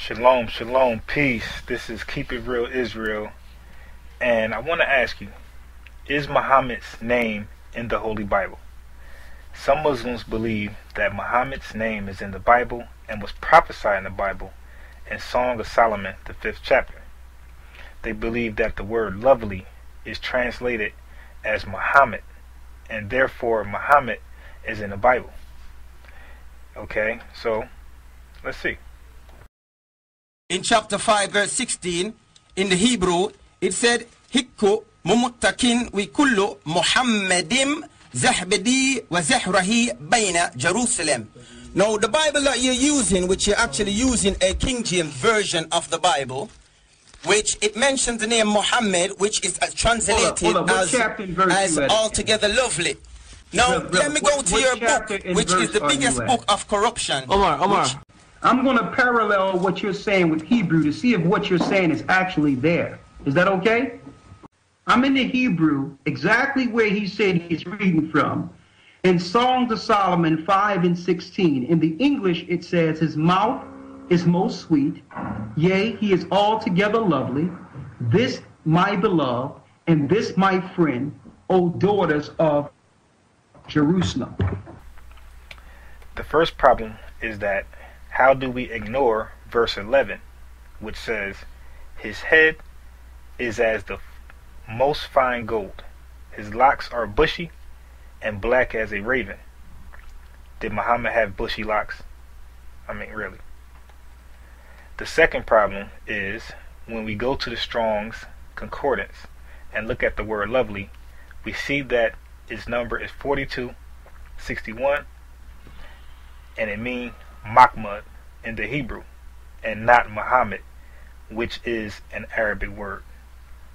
Shalom, shalom, peace. This is Keep It Real Israel. And I want to ask you, is Muhammad's name in the Holy Bible? Some Muslims believe that Muhammad's name is in the Bible and was prophesied in the Bible in Song of Solomon, the 5th chapter. They believe that the word lovely is translated as Muhammad, and therefore Muhammad is in the Bible. Okay, so let's see. In chapter 5 verse 16, in the Hebrew, it said, Hikku mumuttakin wi kullu Muhammadim zahbadi wa zahrahi bayna Jerusalem. Now the Bible that you're using, which you're actually using a King James version of the Bible, which it mentions the name Muhammad, which is translated as altogether lovely. Now let me go to your book, which is the biggest book of corruption. Omar. I'm going to parallel what you're saying with Hebrew to see if what you're saying is actually there. Is that okay? I'm in the Hebrew, exactly where he said he's reading from. In Songs of Solomon 5 and 16. In the English, it says, his mouth is most sweet. Yea, he is altogether lovely. This my beloved, and this my friend, O daughters of Jerusalem. The first problem is that how do we ignore verse 11, which says, his head is as the most fine gold. His locks are bushy and black as a raven. Did Muhammad have bushy locks? I mean, really. The second problem is when we go to the Strong's Concordance and look at the word lovely, we see that its number is 4261, and it means machmadim in the Hebrew and not Muhammad, which is an Arabic word.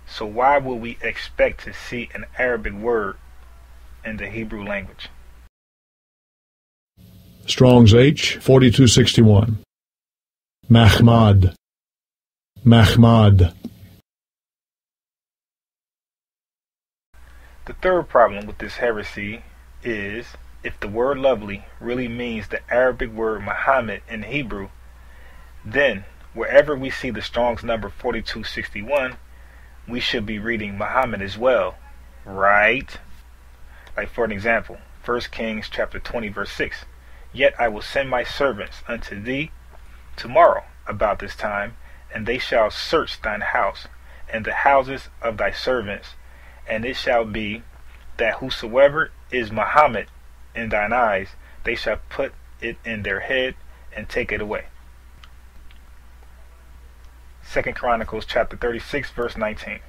So why would we expect to see an Arabic word in the Hebrew language? Strong's H 4261. Machmad. The third problem with this heresy is if the word lovely really means the Arabic word Muhammad in Hebrew, then wherever we see the Strong's number 4261, we should be reading Muhammad as well, right? Like for an example, 1 Kings chapter 20 verse 6. Yet I will send my servants unto thee tomorrow about this time, and they shall search thine house and the houses of thy servants, and it shall be that whosoever is Muhammad in thine eyes, they shall put it in their head and take it away. 2 Chronicles chapter 36 verse 19.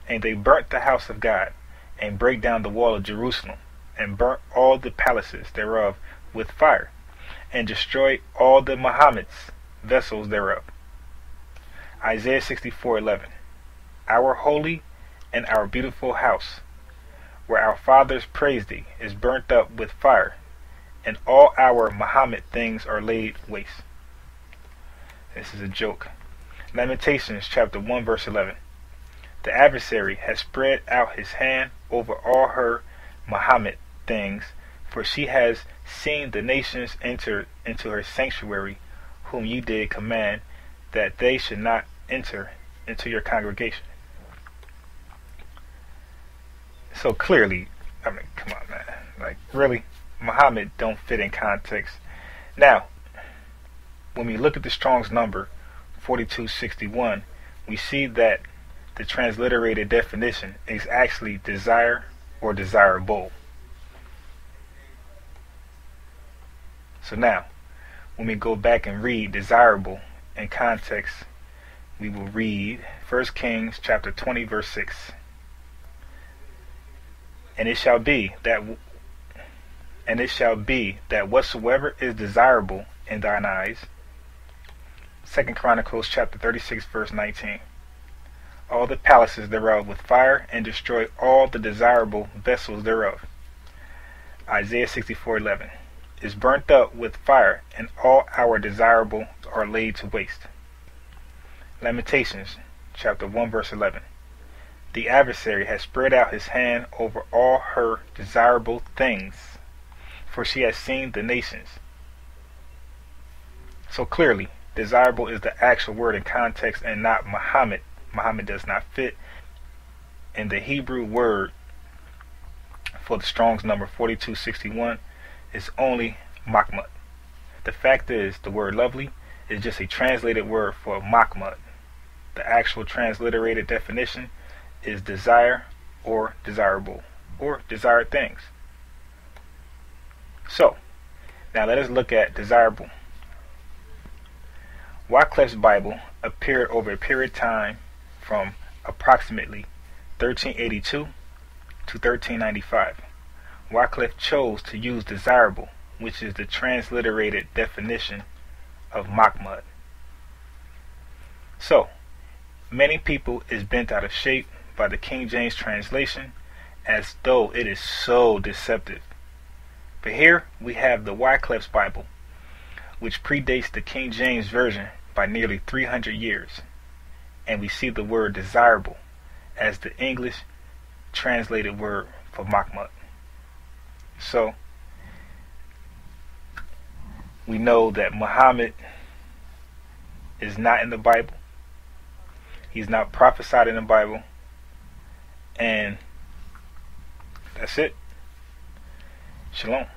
And they burnt the house of God, and brake down the wall of Jerusalem, and burnt all the palaces thereof with fire, and destroyed all the Muhammad's vessels thereof. Isaiah 64:11. Our holy and our beautiful house, where our fathers praised thee, is burnt up with fire, and all our Muhammad things are laid waste. This is a joke. Lamentations chapter 1 verse 11. The adversary has spread out his hand over all her Muhammad things, for she has seen the nations enter into her sanctuary, whom ye did command that they should not enter into your congregation. So clearly, I mean, come on, man. Like, really? Muhammad don't fit in context. Now, when we look at the Strong's number, 4261, we see that the transliterated definition is actually desire or desirable. So now, when we go back and read desirable in context, we will read 1 Kings chapter 20 verse 6. And it shall be that whatsoever is desirable in thine eyes. 2 Chronicles chapter 36 verse 19. All the palaces thereof with fire, and destroy all the desirable vessels thereof. Isaiah 64:11. Is burnt up with fire, and all our desirable are laid to waste. Lamentations chapter 1 verse 11. The adversary has spread out his hand over all her desirable things, for she has seen the nations. So clearly, Desirable is the actual word in context and not Muhammad. Muhammad does not fit. And the Hebrew word for the Strong's number 4261 is only machmad. The fact is, the word lovely is just a translated word for machmad. The actual transliterated definition is desire or desirable or desired things. So, now let us look at desirable. Wycliffe's Bible appeared over a period of time from approximately 1382 to 1395. Wycliffe chose to use desirable, which is the transliterated definition of machmad. So, many people is bent out of shape by the King James translation as though it is so deceptive. But here we have the Wycliffe's Bible, which predates the King James Version by nearly 300 years, and we see the word desirable as the English translated word for machmad. So we know that Muhammad is not in the Bible. He's not prophesied in the Bible. And that's it. Shalom.